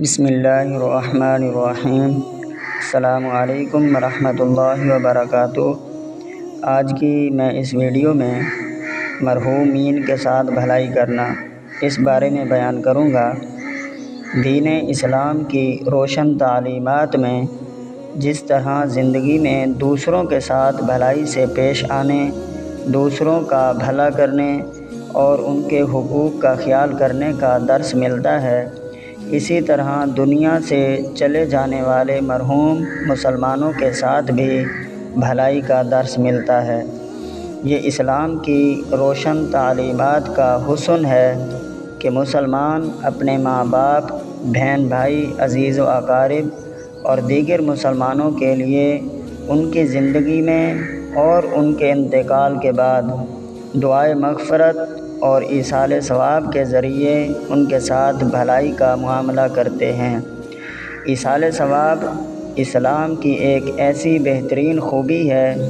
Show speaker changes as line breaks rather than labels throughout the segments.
بسم اللہ الرحمن الرحیم۔ السلام علیکم ورحمۃ اللہ وبرکاتہ۔ آج کی میں اس ویڈیو میں مرحومین کے ساتھ بھلائی کرنا اس بارے میں بیان کروں گا۔ دین اسلام کی روشن تعلیمات میں جس طرح زندگی میں دوسروں کے ساتھ بھلائی سے پیش آنے، دوسروں کا بھلا کرنے اور ان کے حقوق کا خیال کرنے کا درس ملتا ہے، اسی طرح دنیا سے چلے جانے والے مرحوم مسلمانوں کے ساتھ بھی بھلائی کا درس ملتا ہے۔ یہ اسلام کی روشن تعلیمات کا حسن ہے کہ مسلمان اپنے ماں باپ، بہن بھائی، عزیز و اقارب اور دیگر مسلمانوں کے لیے ان کی زندگی میں اور ان کے انتقال کے بعد دعائے مغفرت اور ایصال ثواب کے ذریعے ان کے ساتھ بھلائی کا معاملہ کرتے ہیں۔ ایصال ثواب اسلام کی ایک ایسی بہترین خوبی ہے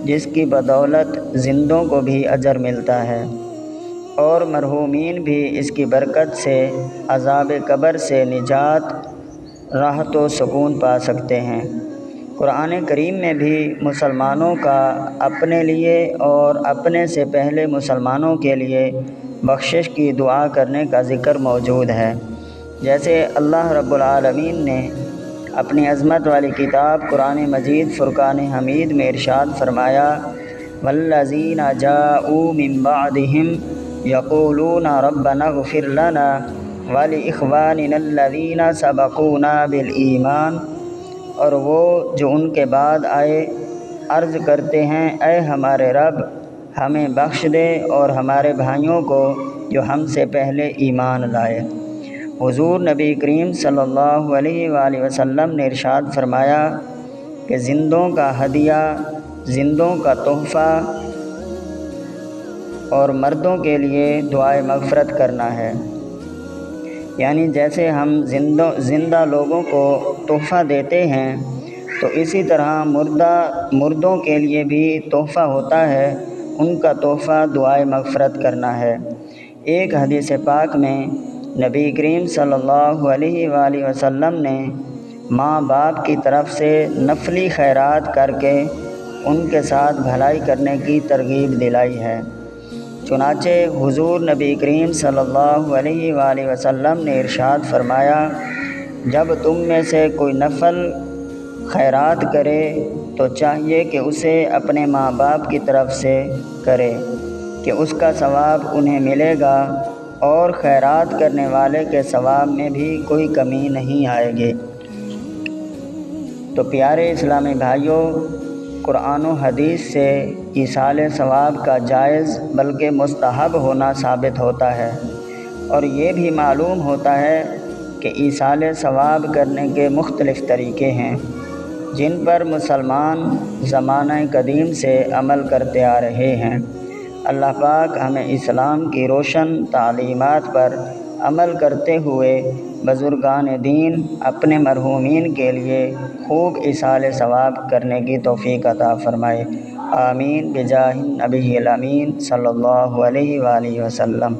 جس کی بدولت زندوں کو بھی اجر ملتا ہے اور مرحومین بھی اس کی برکت سے عذاب قبر سے نجات، راحت و سکون پا سکتے ہیں۔ قرآن کریم میں بھی مسلمانوں کا اپنے لیے اور اپنے سے پہلے مسلمانوں کے لیے بخشش کی دعا کرنے کا ذکر موجود ہے، جیسے اللہ رب العالمین نے اپنی عظمت والی کتاب قرآن مجید فرقان حمید میں ارشاد فرمایا: والذین جاءوا من بعدہم یقولون ربنا اغفر لنا ولاخواننا الذین سبقونا بالایمان، اور وہ جو ان کے بعد آئے عرض کرتے ہیں اے ہمارے رب، ہمیں بخش دے اور ہمارے بھائیوں کو جو ہم سے پہلے ایمان لائے۔ حضور نبی کریم صلی اللہ علیہ وآلہ وسلم نے ارشاد فرمایا کہ زندوں کا ہدیہ، زندوں کا تحفہ اور مردوں کے لیے دعائے مغفرت کرنا ہے، یعنی جیسے ہم زندہ لوگوں کو تحفہ دیتے ہیں تو اسی طرح مردوں کے لیے بھی تحفہ ہوتا ہے، ان کا تحفہ دعائے مغفرت کرنا ہے۔ ایک حدیث پاک میں نبی کریم صلی اللہ علیہ وآلہ وسلم نے ماں باپ کی طرف سے نفلی خیرات کر کے ان کے ساتھ بھلائی کرنے کی ترغیب دلائی ہے۔ چنانچہ حضور نبی کریم صلی اللہ علیہ وآلہ وسلم نے ارشاد فرمایا: جب تم میں سے کوئی نفل خیرات کرے تو چاہیے کہ اسے اپنے ماں باپ کی طرف سے کرے کہ اس کا ثواب انہیں ملے گا اور خیرات کرنے والے کے ثواب میں بھی کوئی کمی نہیں آئے گی۔ تو پیارے اسلامی بھائیوں، قرآن و حدیث سے ایصال ثواب کا جائز بلکہ مستحب ہونا ثابت ہوتا ہے، اور یہ بھی معلوم ہوتا ہے کہ ایصال ثواب کرنے کے مختلف طریقے ہیں جن پر مسلمان زمانہ قدیم سے عمل کرتے آ رہے ہیں۔ اللہ پاک ہمیں اسلام کی روشن تعلیمات پر عمل کرتے ہوئے بزرگان دین اپنے مرحومین کے لیے خوب ایصال ثواب کرنے کی توفیق عطا فرمائے۔ آمین بجاہ النبی الامین صلی اللہ علیہ وآلہ وسلم۔